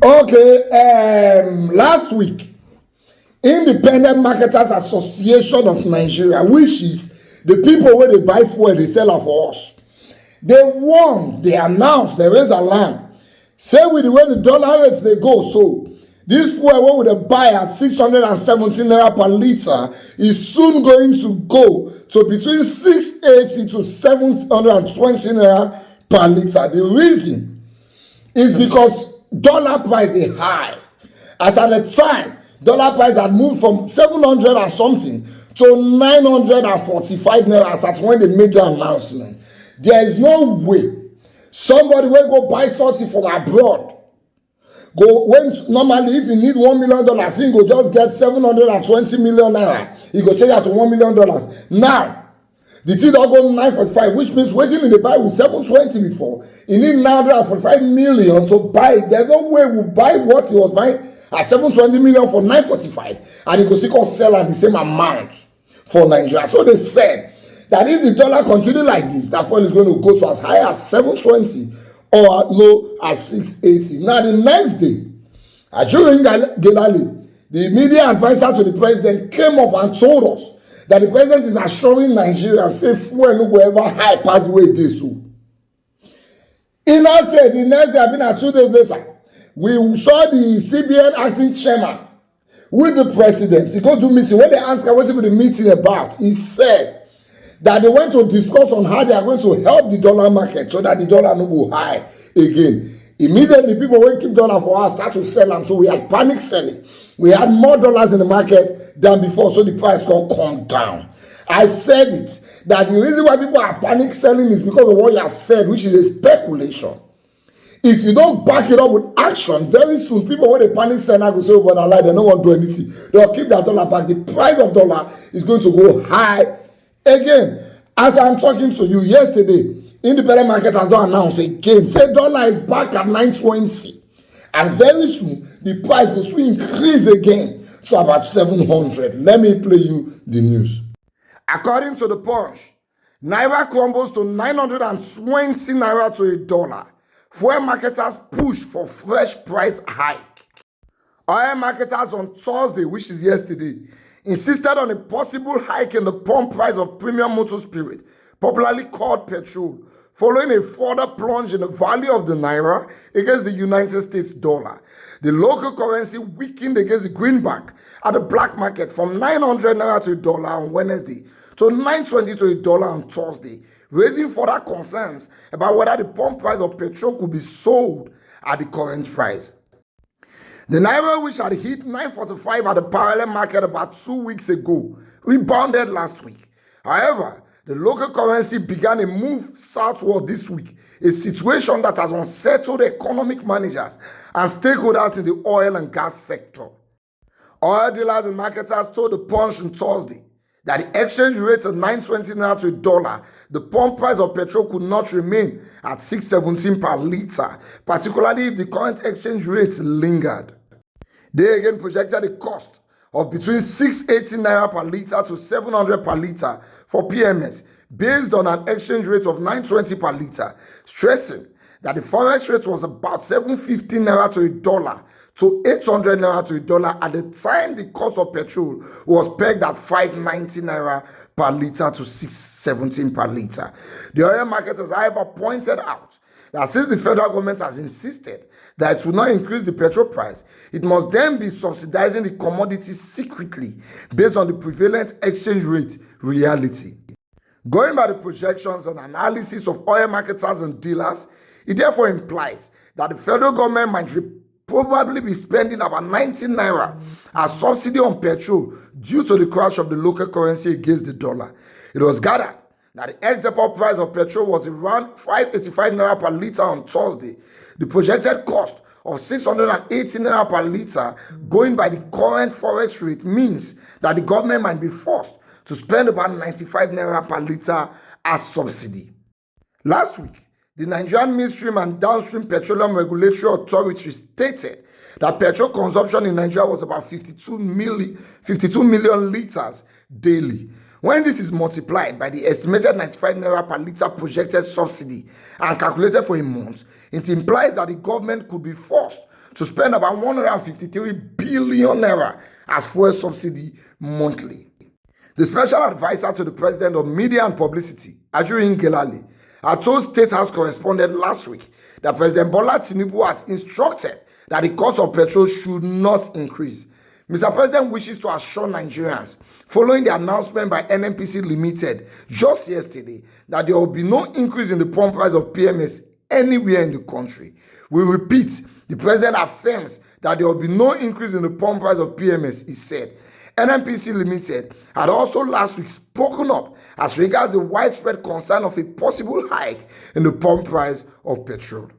Okay, last week, Independent Marketers Association of Nigeria, which is the people where they buy fuel, they sell am for us. They warn, they announce, they raise alarm. Say with the way the dollar rates they go, so this fuel wey we dey buy at 617 naira per litre is soon going to go to between 680 to 720 naira per litre. The reason is because dollar price is high. As at the time, dollar price had moved from 700 and something to 945 naira as at when they made the announcement. There is no way somebody will go buy something from abroad. Go when normally if you need $1 million, he go just get 720 million naira. He go change that to $1 million. Now, the thing don't go 945, which means waiting in the buy with 720 before. He need 945 million to buy. There's no way we buy what he was buying at 720 million for 945, and he go still sell at the same amount for Nigeria. So they said that if the dollar continue like this, that fuel is going to go to as high as 720 or as low as 680. Now the next day, Ajuri Gelali, the media advisor to the president, came up and told us that the president is assuring Nigeria say fuel no go ever high pass the way it is. So he now said the next day, been at 2 days later, we saw the CBN acting chairman with the president. He go to meeting. When they asked him what the meeting about, he said that they went to discuss on how they are going to help the dollar market so that the dollar no go high again. Immediately, people wey keep dollar for us start to sell them. So we had panic selling. We had more dollars in the market than before, so the price can come down. I said it, that the reason why people are panic selling is because of what you have said, which is a speculation. If you don't back it up with action, very soon, people when they panic sell, go say, oh, but I lie, they don't want to do anything. They'll keep their dollar back. The price of dollar is going to go high again. As I'm talking to you yesterday, Independent Market has done announce again, say dollar is back at 920. And very soon, the price goes to increase again to about 700. Let me play you the news. According to the Punch, Naira crumbles to 920 Naira to a dollar. Fuel marketers push for fresh price hike. Oil marketers on Thursday, which is yesterday, insisted on a possible hike in the pump price of premium motor spirit, popularly called petrol, following a further plunge in the value of the Naira against the United States dollar. The local currency weakened against the greenback at the black market from 900 Naira to a dollar on Wednesday to 920 to a dollar on Thursday, raising further concerns about whether the pump price of petrol could be sold at the current price. The Naira, which had hit 945 at the parallel market about 2 weeks ago, rebounded last week. However, the local currency began a move southward this week, a situation that has unsettled economic managers and stakeholders in the oil and gas sector. Oil dealers and marketers told the Punch on Thursday that the exchange rate of 920 naira to a dollar, the pump price of petrol could not remain at 617 per litre, particularly if the current exchange rate lingered. They again projected a cost of between 680 naira per litre to 700 per litre for PMS, based on an exchange rate of 920 per litre, stressing that the forex rate was about 750 naira to a dollar to 800 naira to a dollar at the time the cost of petrol was pegged at 590 naira per litre to 617 per litre. The oil marketers, however, pointed out that since the federal government has insisted that it will not increase the petrol price, it must then be subsidizing the commodity secretly based on the prevalent exchange rate reality. Going by the projections and analysis of oil marketers and dealers, it therefore implies that the federal government might probably be spending about 19 naira as subsidy on petrol due to the crash of the local currency against the dollar. It was gathered that the ex-depot price of petrol was around 585 naira per litre on Thursday. The projected cost of 680 naira per litre going by the current forex rate means that the government might be forced to spend about 95 naira per litre as subsidy. Last week, the Nigerian Midstream and Downstream Petroleum Regulatory Authority stated that petrol consumption in Nigeria was about 52 million litres daily. When this is multiplied by the estimated 95 naira per litre projected subsidy and calculated for a month, it implies that the government could be forced to spend about 153 billion naira as fuel subsidy monthly. The special advisor to the president of media and publicity, Ajurin Gelali, had told State House correspondent last week that President Bola Tinubu has instructed that the cost of petrol should not increase. Mr. President wishes to assure Nigerians, following the announcement by NNPC Limited just yesterday, that there will be no increase in the pump price of PMS anywhere in the country. We repeat, the president affirms that there will be no increase in the pump price of PMS, he said. NNPC Limited had also last week spoken up as regards the widespread concern of a possible hike in the pump price of petrol.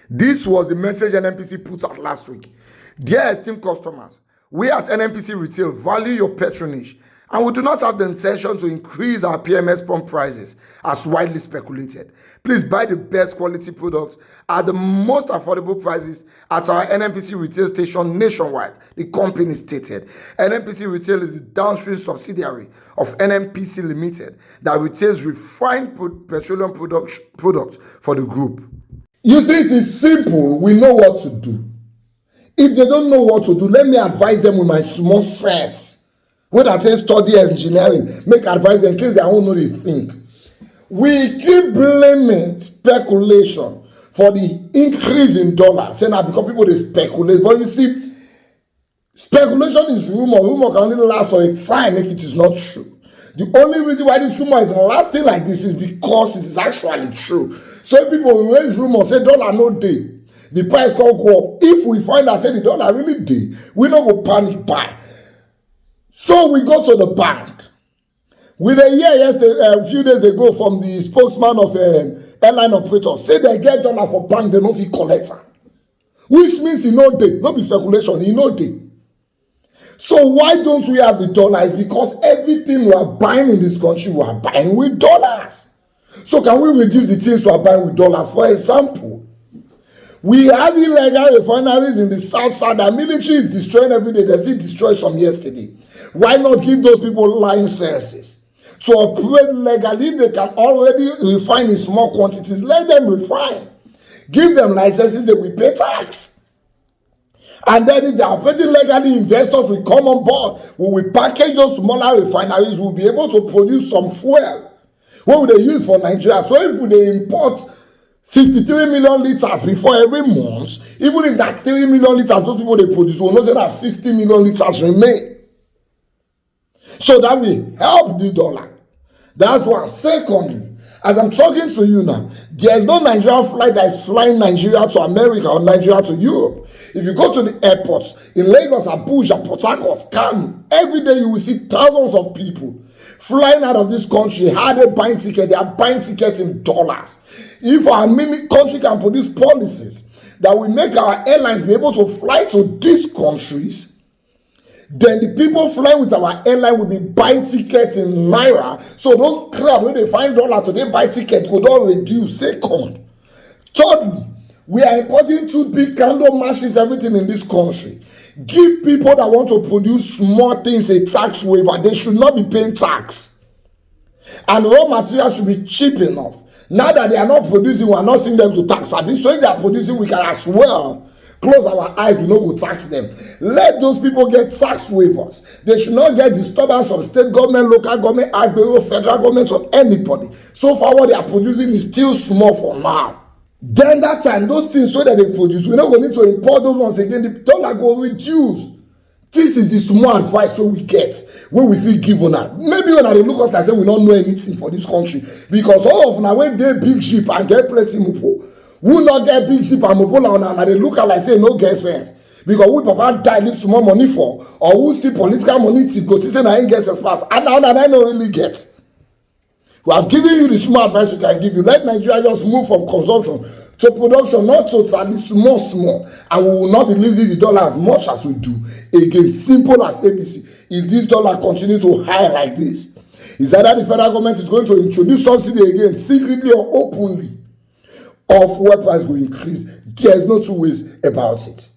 This was the message NNPC put out last week. Dear esteemed customers, we at NNPC Retail value your patronage, and we do not have the intention to increase our PMS pump prices as widely speculated. Please buy the best quality products at the most affordable prices at our NNPC Retail station nationwide, the company stated. NNPC Retail is the downstream subsidiary of NNPC Limited that retails refined petroleum products for the group. You see, it is simple. We know what to do. If they don't know what to do, let me advise them with my small sense. When I say study engineering, make advice in case they don't know the thing. We keep blaming speculation for the increase in dollars, saying that because people they speculate. But you see, speculation is rumor. Rumor can only last for a time if it is not true. The only reason why this rumor is lasting like this is because it is actually true. So if people raise rumor, say dollar no day, the price can go up. If we find out say the dollar really day, we don't go panic buy. So we go to the bank. With a year yesterday, a few days ago, from the spokesman of airline operator, say they get dollar for bank, they don't fit collect am. Which means he no dey, no be speculation, he no dey. So why don't we have the dollar? It's because everything we are buying in this country, we are buying with dollars. So can we reduce the things we are buying with dollars? For example, we have illegal refineries in the south side. The military is destroying every day. They still destroyed some yesterday. Why not give those people licenses to operate legally? They can already refine in small quantities. Let them refine. Give them licenses, they will pay tax. And then if they are operating legally, investors will come on board. We will package those smaller refineries. We'll be able to produce some fuel. What will they use for Nigeria? So if they import 53 million liters before every month, even if that 3 million liters those people they produce, we'll not say that 50 million liters remain. So that will help the dollar. That's one. Secondly, as I'm talking to you now, there is no Nigerian flight that is flying Nigeria to America or Nigeria to Europe. If you go to the airports in Lagos, Abuja, Port Harcourt, Kano, every day you will see thousands of people flying out of this country. How they buying ticket? They are buying tickets in dollars. If our mini country can produce policies that will make our airlines be able to fly to these countries, then the people flying with our airline will be buying tickets in Naira. So those crowd, when they find dollar today, buy ticket could all reduce. Second. Thirdly, we are importing toothpick, candle matches, everything in this country. Give people that want to produce small things a tax waiver. They should not be paying tax. And raw materials should be cheap enough. Now that they are not producing, we are not seeing them to tax. So if they are producing, we can as well close our eyes, we no go tax them. Let those people get tax waivers. They should not get disturbance from state government, local government, agro, federal government, or anybody. So far, what they are producing is still small for now. Then that time, those things so that they produce, we're not going to need to import those ones again. The dollar go reduce. This is the small advice we get when we feel given out. Maybe when they look us and say we don't know anything for this country, because all of now when they big ship and get plenty mopo, who not get big ship and mopo now and they look at like say no get sense, because we papa die leave small money for, or who see political money to go to say I ain't get sense pass, and now that I don't really get. We have given you the small advice we can give you. Let Nigeria just move from consumption to production, not totally small, and we will not be losing the dollar as much as we do. Again, simple as ABC. If this dollar continue to high like this, is either the federal government is going to introduce subsidy again, secretly or openly, or fuel price will increase. There's no two ways about it.